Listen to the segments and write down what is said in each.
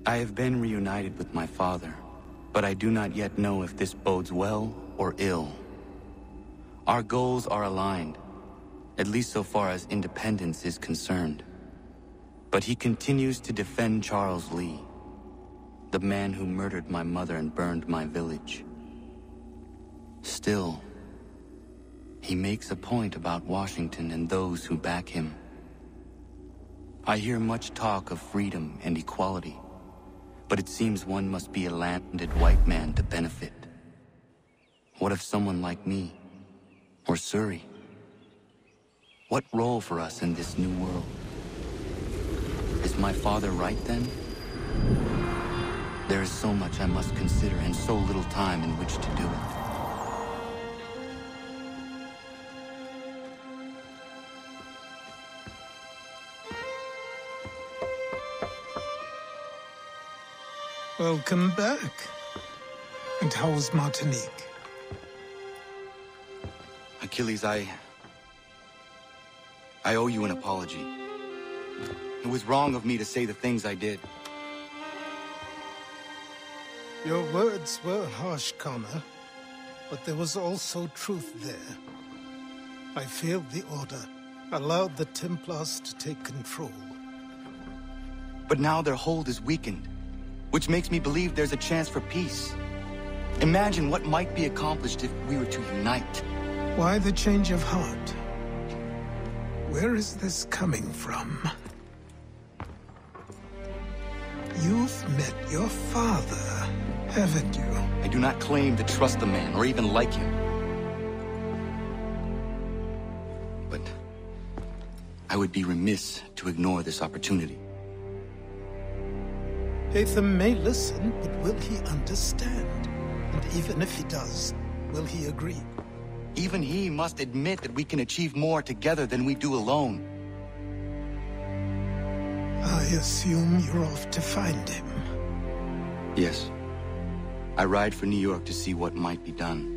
I have been reunited with my father, but I do not yet know if this bodes well or ill. Our goals are aligned, at least so far as independence is concerned. But he continues to defend Charles Lee, the man who murdered my mother and burned my village. Still, he makes a point about Washington and those who back him. I hear much talk of freedom and equality, but it seems one must be a landed white man to benefit. What of someone like me, or Surrey? What role for us in this new world? Is my father right then? There is so much I must consider and so little time in which to do it. Welcome back. And how was Martinique? Achilles, I owe you an apology. It was wrong of me to say the things I did. Your words were harsh, Connor, but there was also truth there. I failed the Order, allowed the Templars to take control. But now their hold is weakened, which makes me believe there's a chance for peace. Imagine what might be accomplished if we were to unite. Why the change of heart? Where is this coming from? You've met your father, haven't you? I do not claim to trust the man or even like him. But I would be remiss to ignore this opportunity. Hatham may listen, but will he understand? And even if he does, will he agree? Even he must admit that we can achieve more together than we do alone. I assume you're off to find him. Yes. I ride for New York to see what might be done.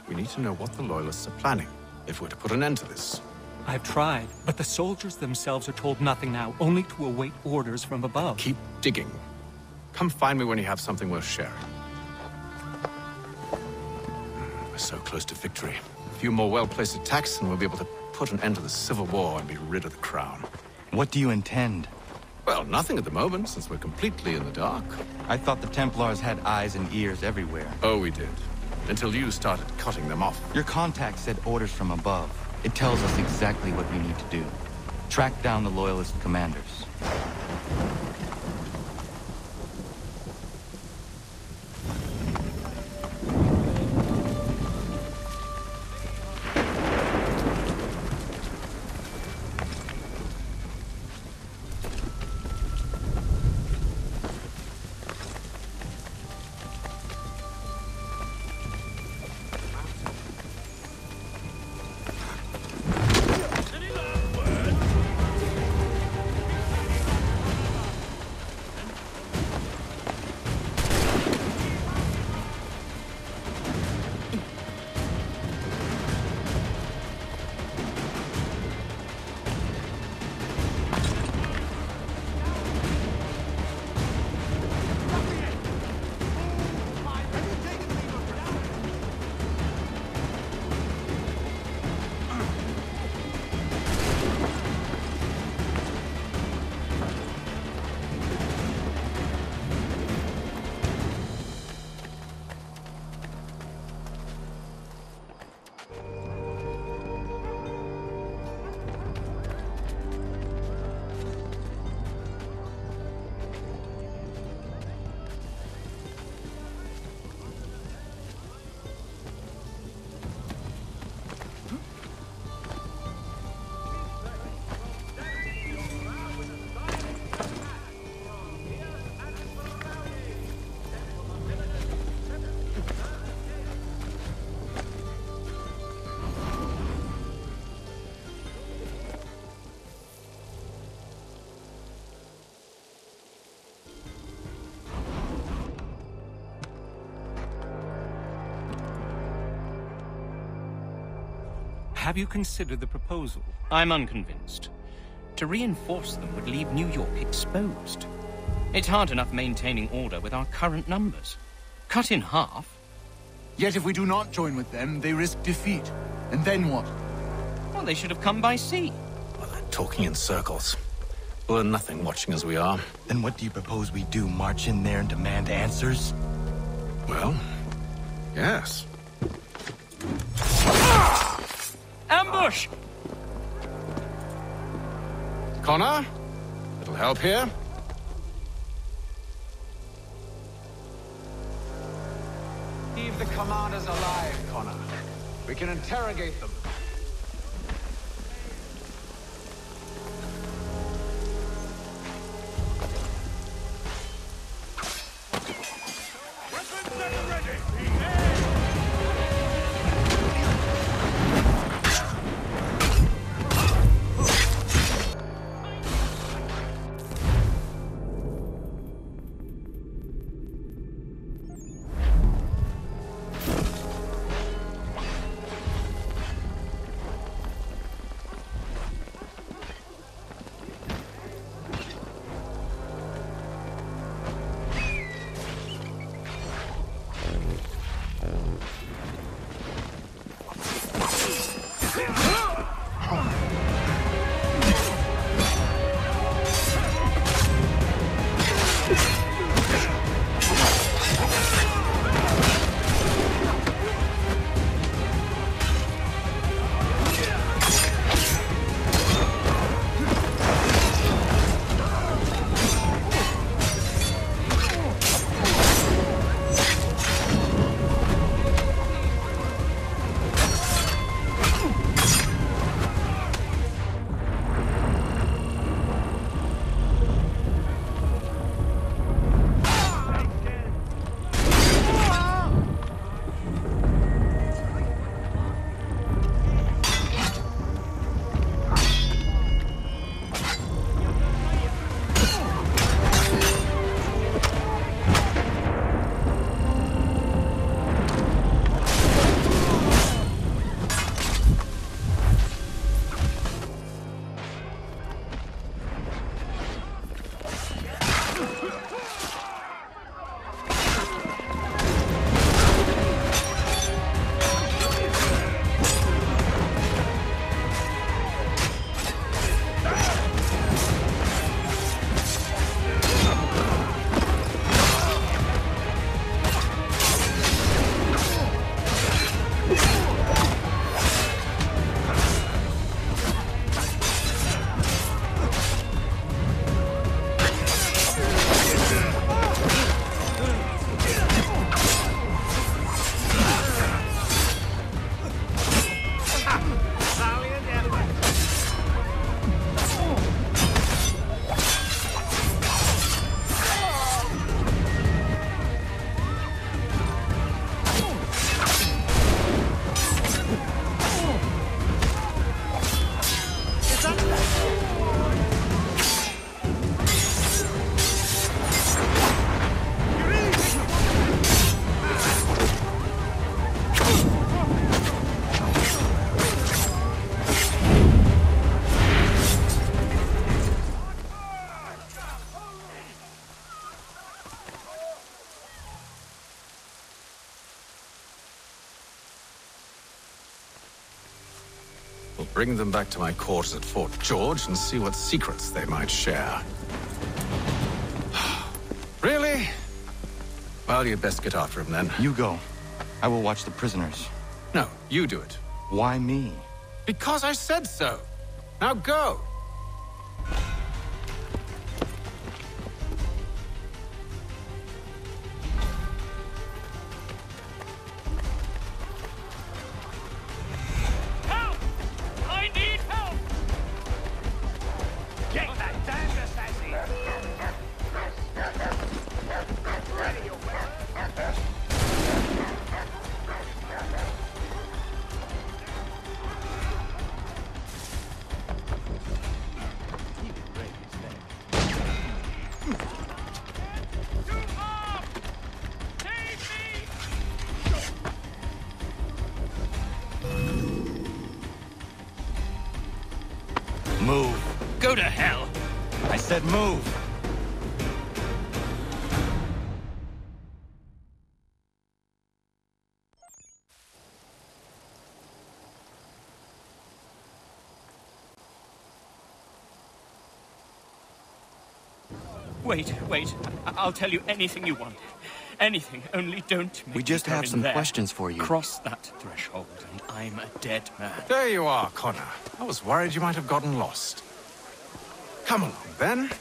We need to know what the Loyalists are planning, if we're to put an end to this. I've tried, but the soldiers themselves are told nothing now, only to await orders from above. Keep digging. Come find me when you have something worth sharing. We're so close to victory. A few more well-placed attacks and we'll be able to put an end to the Civil War and be rid of the Crown. What do you intend? Well, nothing at the moment, since we're completely in the dark. I thought the Templars had eyes and ears everywhere. Oh, we did. Until you started cutting them off. Your contact said orders from above. It tells us exactly what we need to do. Track down the Loyalist commanders. Have you considered the proposal? I'm unconvinced. To reinforce them would leave New York exposed. It's hard enough maintaining order with our current numbers. Cut in half. Yet if we do not join with them, they risk defeat. And then what? Well, they should have come by sea. Well, they're talking in circles. We'll learn nothing watching as we are. Then what do you propose we do? March in there and demand answers? Well, yes. Ambush! Connor? Little help here? Leave the commanders alive, Connor. We can interrogate them. We'll bring them back to my quarters at Fort George and see what secrets they might share. Really? Well, you'd best get after him then. You go. I will watch the prisoners. No, you do it. Why me? Because I said so. Now go. Move. Go to hell! I said move. Wait. I'll tell you anything you want. Anything, only don't make We just me go have in some there. questions for you. Cross that threshold, and I'm a dead man. There you are, Connor. I was worried you might have gotten lost. Come along, then.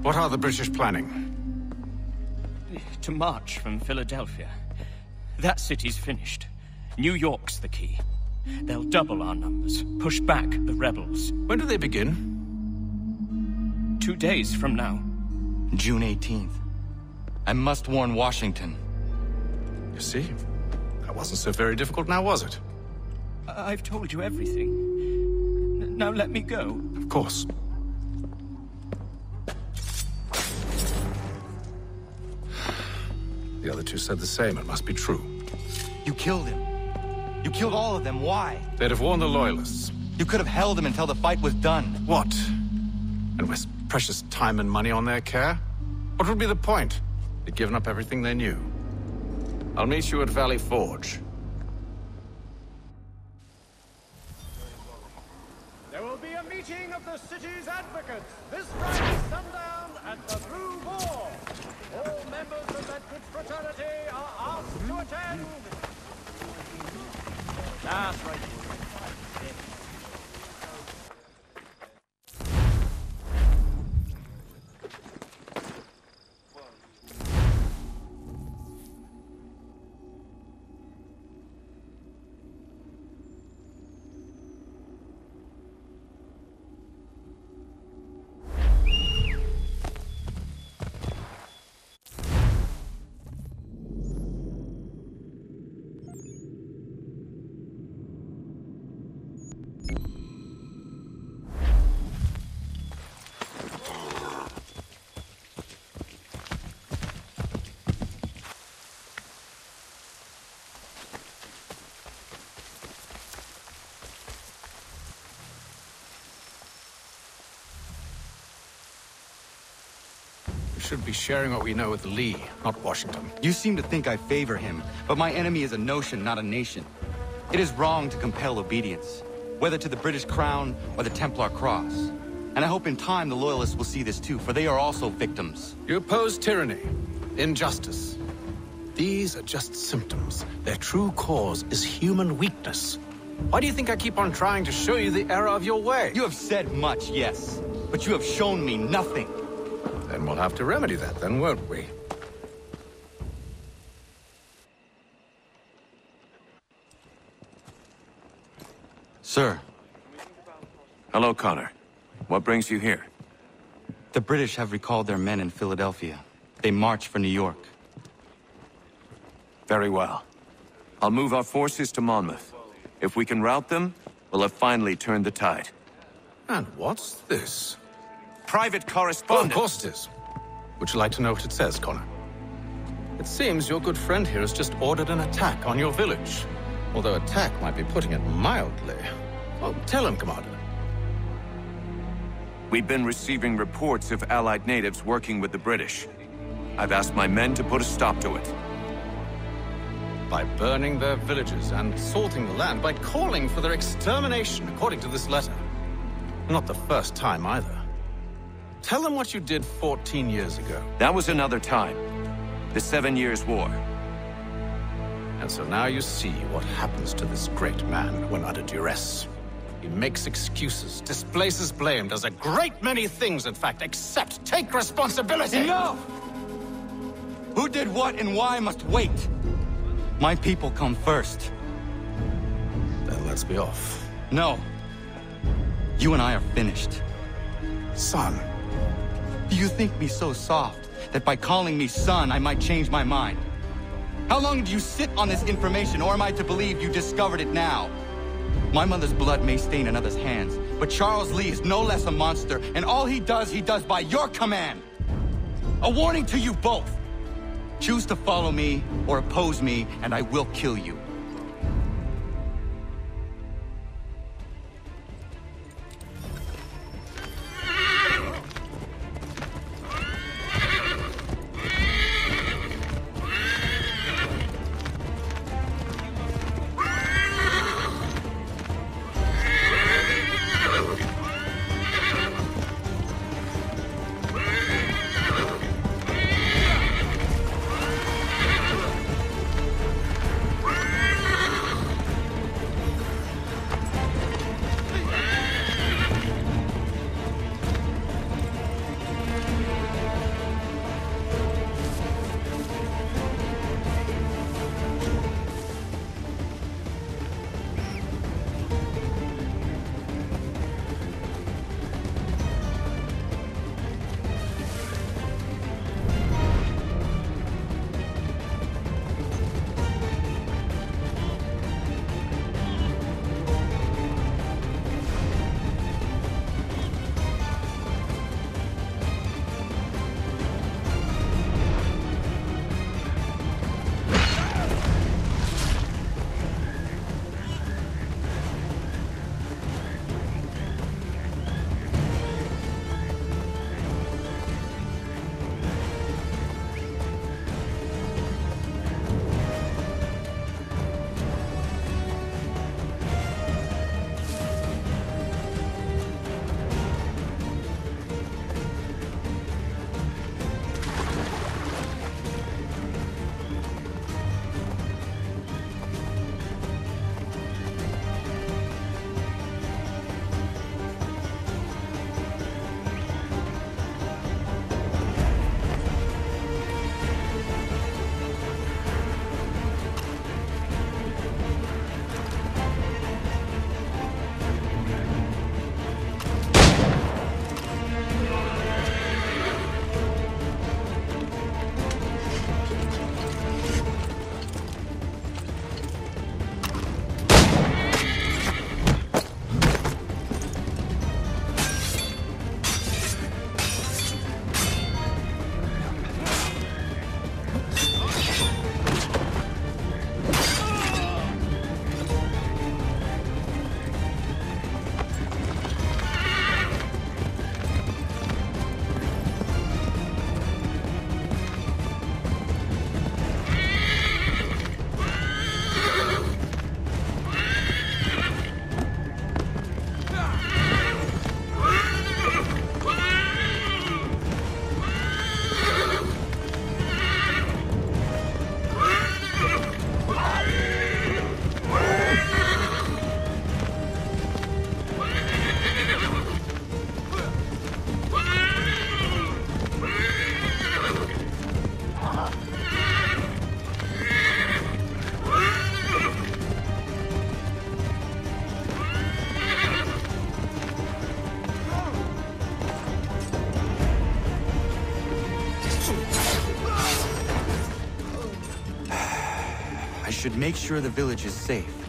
What are the British planning? To march from Philadelphia. That city's finished. New York's the key. They'll double our numbers, push back the rebels. When do they begin? 2 days from now. June 18th. I must warn Washington. You see? That wasn't so very difficult now, was it? I've told you everything. Now let me go. Of course. The other two said the same. It must be true. You killed him. You killed all of them. Why? They'd have warned the Loyalists. You could have held him until the fight was done. What? And waste precious time and money on their care? What would be the point? They'd given up everything they knew. I'll meet you at Valley Forge. There will be a meeting of the city's advocates this Friday sundown at the Blue Boar. All members of that good fraternity are asked to attend. That's right. We should be sharing what we know with Lee, not Washington. You seem to think I favor him, but my enemy is a notion, not a nation. It is wrong to compel obedience, whether to the British Crown or the Templar Cross. And I hope in time the Loyalists will see this too, for they are also victims. You oppose tyranny, injustice. These are just symptoms. Their true cause is human weakness. Why do you think I keep on trying to show you the error of your way? You have said much, yes, but you have shown me nothing. Then we'll have to remedy that, then, won't we? Sir. Hello, Connor. What brings you here? The British have recalled their men in Philadelphia. They march for New York. Very well. I'll move our forces to Monmouth. If we can rout them, we'll have finally turned the tide. And what's this? Private Oh, of correspondence. course it is. Would you like to know what it says, Connor? It seems your good friend here has just ordered an attack on your village. Although attack might be putting it mildly. Well, tell him, Commander. We've been receiving reports of Allied natives working with the British. I've asked my men to put a stop to it. By burning their villages and salting the land, by calling for their extermination, according to this letter. Not the first time either. Tell them what you did 14 years ago. That was another time. The 7 Years' War. And so now you see what happens to this great man when under duress. He makes excuses, displaces blame, does a great many things, in fact, except take responsibility! Enough! Who did what and why must wait. My people come first. Then let's be off. No. You and I are finished. Son. Do you think me so soft that by calling me son, I might change my mind? How long do you sit on this information, or am I to believe you discovered it now? My mother's blood may stain another's hands, but Charles Lee is no less a monster, and all he does by your command. A warning to you both. Choose to follow me or oppose me, and I will kill you. should make sure the village is safe.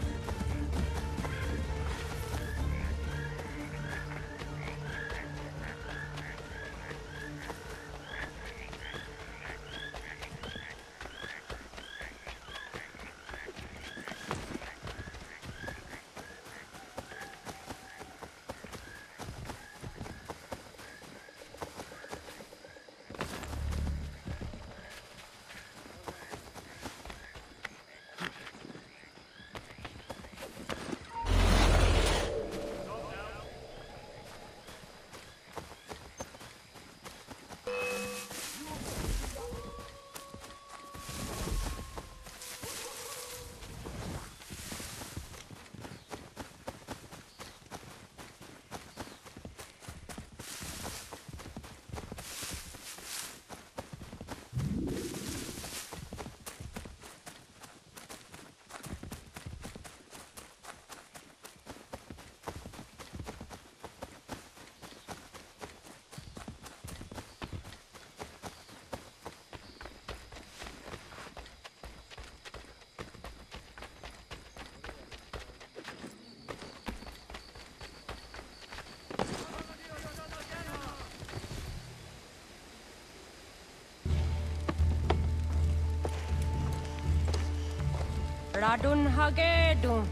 Aradun hagedun.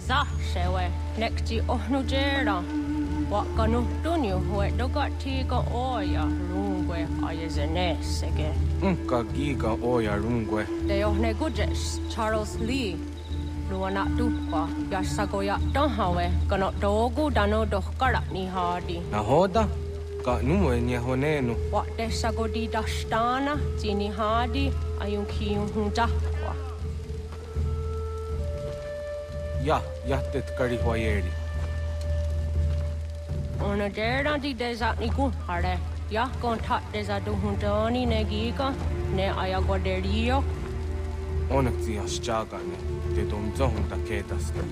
Zashewe nekti ohnujera. Wakanu dunyu hue dogati ga oya rungwe ayezenesege. Unka giga oya rungwe. De ohne gujes Charles Lee. Luana dukwa yasagoya donhawe kano dogu dano dohkara ni hadi. Nahoda? Ka numwe ni honenu. Wa de sagodi dashtana tini hadi ayun kiyun hundakwa. Ja tet kari hoyeri. Ona dera di desa ni kun hare. Ja kontat desa du hundani ne giga ne ayagoderio. Onak ti asjagane. Te dom zohun ta kedasta.